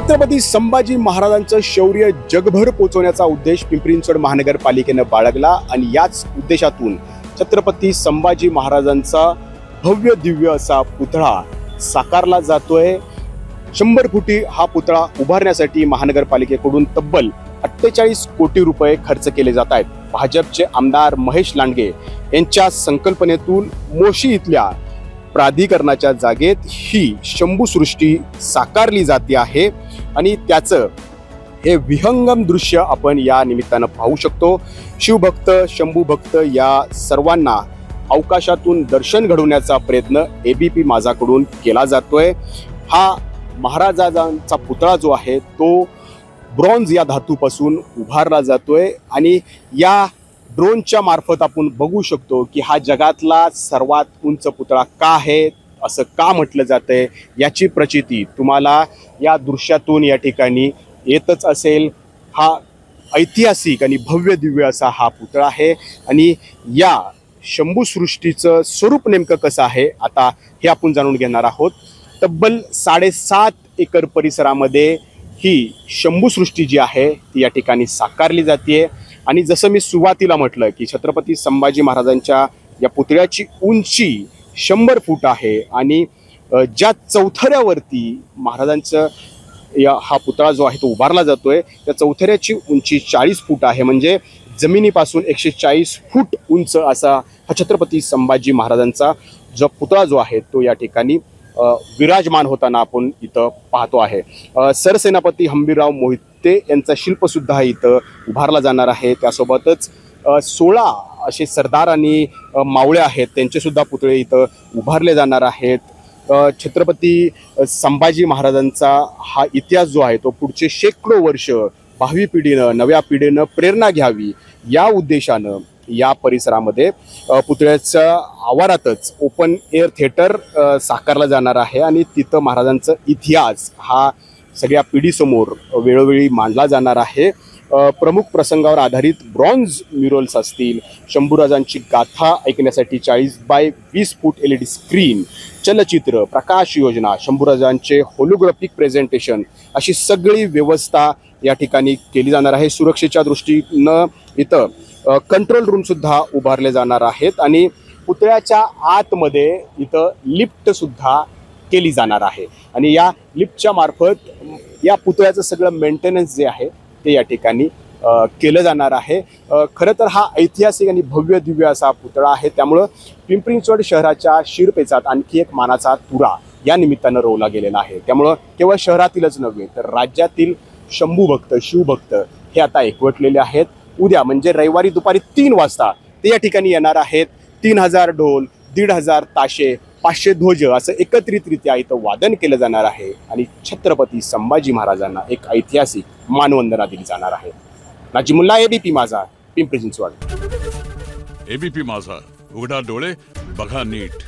छत्रपती संभाजी महाराजांचं शौर्य जगभर पोहोचवण्याचा उद्देश पिंपरी चिंचवड महानगरपालिकेने बाळगला आणि याच उद्देशातून छत्रपती संभाजी महाराजांचा भव्य दिव्य असा पुतळा साकारला जातोय। 100 फुटी हा पुतळा उभारण्यासाठी महानगरपालिकेकडून तब्बल 48 कोटी रुपये खर्च केले जात आहेत। भाजपचे आमदार महेश लांडगे यांच्या संकल्पनेतून मोशी इथल्या प्राधिकरणाच्या जागेत ही शंभूसृष्टी साकारली जाते आहे आणि त्याचं हे विहंगम दृश्य आपण या निमित्तानं पाहू शकतो। शिवभक्त शंभू भक्त या सर्वांना अवकाशातून दर्शन घडवण्याचा प्रयत्न एबीपी माझाकडून केला जातोय। हा महाराजांचा पुतळा जो आहे तो ब्रॉन्झ या धातूपासून उभारला जातोय आणि या ड्रोनच्या मार्फत आपण बघू शकतो की हा जगातला सर्वात उंच पुतळा का आहे, असं का म्हटलं जातंय याची प्रचिती तुम्हाला या दृश्यातून या ठिकाणी येतच असेल। हा ऐतिहासिक आणि भव्य दिव्य असा हा पुतळा आहे आणि या शंभूसृष्टीचं स्वरूप नेमकं कसं आहे आता हे आपण जाणून घेणार आहोत। तब्बल 7.5 एकर परिसरामध्ये ही शंभूसृष्टी जी आहे ती या ठिकाणी साकारली जाते आणि जसं मी सुरुवातीला म्हटलं की छत्रपती संभाजी महाराजांच्या या पुतळ्याची उंची 100 फूट आहे आणि ज्या चौथऱ्यावरती महाराजांचं हा पुतळा जो आहे तो उभारला जातोय त्या चौथऱ्याची उंची 40 फूट आहे। म्हणजे जमिनीपासून 140 फूट उंच असा हा छत्रपती संभाजी महाराजांचा जो पुतळा जो आहे तो या ठिकाणी विराजमान होताना आपण इथं पाहतो आहे। सरसेनापती हंबीरराव मोहिते यांचा शिल्प सुद्धा इथं उभारला जाणार आहे। त्यासोबतच 16 असे सरदार आणि मावळे आहेत त्यांचे सुद्धा पुतळे इथं उभारले जाणार आहेत। छत्रपती संभाजी महाराजांचा हा इतिहास जो आहे तो पुढचे शेकडो वर्ष भावी पिढीनं नव्या पिढीनं प्रेरणा घ्यावी या उद्देशानं या परिसरामध्ये पुतळ्याच्या आवारातच ओपन एअर थिएटर साकारला जाणार आहे आणि तिथं महाराजांचा इतिहास हा सगळ्या पिढीसमोर वेळोवेळी मांडला जाणार आहे। प्रमुख प्रसंगावर आधारित ब्रॉन्झ म्युरल्स असतील, शंभूराजांची गाथा ऐकण्यासाठी 40 बाय 20 फूट LED स्क्रीन, चलचित्र, प्रकाश योजना, शंभूराजांचे होलोग्राफिक प्रेझेंटेशन अशी सगळी व्यवस्था या ठिकाणी केली जाणार आहे। सुरक्षेच्या दृष्टीनं इथं कंट्रोल रूम सुद्धा उभारले जाणार आहेत आणि पुतळ्याच्या आतमध्ये इथं लिफ्ट सुद्धा केली जाणार आहे आणि या लिफ्टच्या मार्फत या पुतळ्याचं सगळं मेंटेनन्स जे आहे ते या ठिकाणी केलं जाणार आहे। खरं तर हा ऐतिहासिक आणि भव्य दिव्य असा पुतळा आहे, त्यामुळं पिंपरी चिंचवड शहराच्या शिरपेचात आणखी एक मानाचा तुरा या निमित्तानं रोवला गेलेला आहे। त्यामुळं केवळ शहरातीलच नव्हे तर राज्यातील शंभू भक्त शिवभक्त हे आता एकवटलेले आहेत। उद्या म्हणजे रविवारी दुपारी 3 वाजता ते या ठिकाणी येणार आहेत। 3000 ढोल, 1500 ताशे, 500 ध्वज असं एकत्रितरित्या इथं वादन केलं जाणार आहे आणि छत्रपती संभाजी महाराजांना एक ऐतिहासिक मानवंदना दिली जाणार आहे। नाजिमुल्ला, एबीपी माझा, पिंपरी चिंचवड। एबीपी माझा, उघडा डोळे बघा नीट।